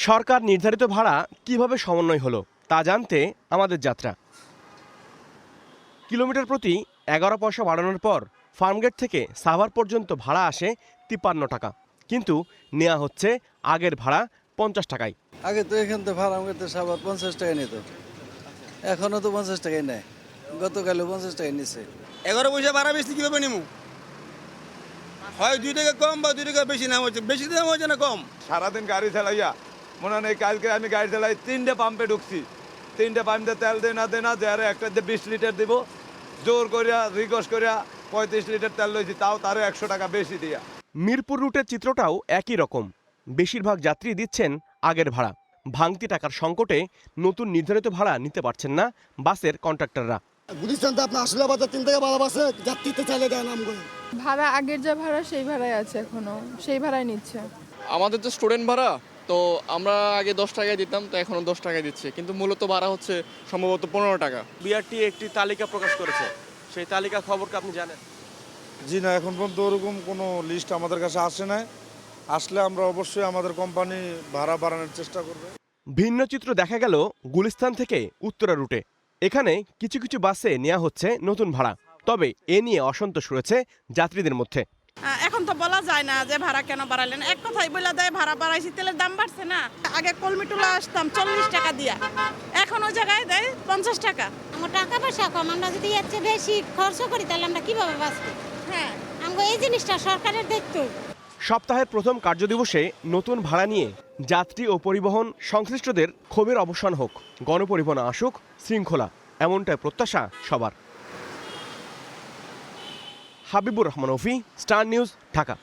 সরকার নির্ধারিত ভাড়া কিভাবে সমন্বয় হলো তা জানতে আমাদের যাত্রা। কিলোমিটার প্রতি 11 পয়সা বাড়ানোর পর ফার্মগেট থেকে সাভার পর্যন্ত ভাড়া আসে 53 টাকা, কিন্তু নেওয়া হচ্ছে আগের ভাড়া 50 টাকায়। আগে তো এখান থেকে ফার্মগেট সাভার 50 টাকা নিত, এখনো তো 50 টাকাই নেয়। গতকালও 50 টাকা নিচ্ছে। 11 পয়সা ভাড়া বেশি কিভাবে নেবো? হয় 2 টাকা কম বা 2 টাকা বেশি নাম হচ্ছে, বেশি দাম হচ্ছে না কম। সারাদিন গাড়ি চালাইয়া মনে হয় কালকে আমি গাড়ি চালাই 3টে পাম্পে ঢুকছি, 3টে পাম্পে তেল দেনা যে আরে একটা 20 লিটার দিব, জোর করিয়া রিকোয়েস্ট করিয়া 35 লিটার তেল লইছি, তাও তারও 100 টাকা বেশি দিয়া। মিরপুর রুটের চিত্রটাও একই রকম। বেশিরভাগ যাত্রী দিচ্ছেন আগের ভাড়া। ভাঙতি টাকার সংকটে নতুন নির্ধারিত ভাড়া নিতে পারছেন না বাসের কন্ট্রাক্টররা। গুলিস্তান তো আপনার আসলে বাজার 3 থেকে 12 বাসে যাত্রীতে চাইলে দেয় নাম করে ভাড়া আগের যা ভাড়া সেই ভাড়াই আছে, এখনো সেই ভাড়াই নিচ্ছে। আমাদের তো স্টুডেন্ট ভাড়া, তো আমরা আগে 10 টাকায় দিতাম, তো এখনো 10 টাকায় দিচ্ছে, কিন্তু মূলত ভাড়া হচ্ছে সম্ভবত 15 টাকা। বিআরটি একটি তালিকা প্রকাশ করেছে, সেই তালিকা খবর কি আপনি জানেন? জি না, এখন পর্যন্ত ওরকম কোনো লিস্ট আমাদের কাছে আসে নাই। আসলে আমরা অবশ্যই আমাদের কোম্পানি ভাড়া বাড়ানোর চেষ্টা করবে। ভিন্ন চিত্র দেখা গেল গুলিস্তান থেকে উত্তরা রুটে। এখানে কিছু কিছু বাসে নেওয়া হচ্ছে নতুন ভাড়া, তবে এ নিয়ে অসন্তোষ রয়েছে যাত্রীদের মধ্যে। এখন তো বলা যায় না যে ভাড়া কেন বাড়ালেন, এক কথাই বলে দেয় ভাড়া বাড়াইছি, তেলের দাম বাড়ছে না। আগে কলমিটুলা আসতাম 40 টাকা দিয়া, এখন ওই জায়গায় দেয় 50 টাকা। আমার টাকা পয়সা কম, আমরা যদি এর চেয়ে বেশি খরচ করি তাহলে আমরা কিভাবে বাঁচবো? হ্যাঁ, আমরা এই জিনিসটা সরকারের দায়িত্ব। সপ্তাহের প্রথম কার্যদিবসে নতুন ভাড়া নিয়ে যাত্রী ও পরিবহন সংশ্লিষ্টদের ক্ষোভের অবসান হোক, গণপরিবহন আসুক শৃঙ্খলা, এমনটাই প্রত্যাশা সবার। হাবিবুর রহমান অফি, স্টার নিউজ, ঢাকা।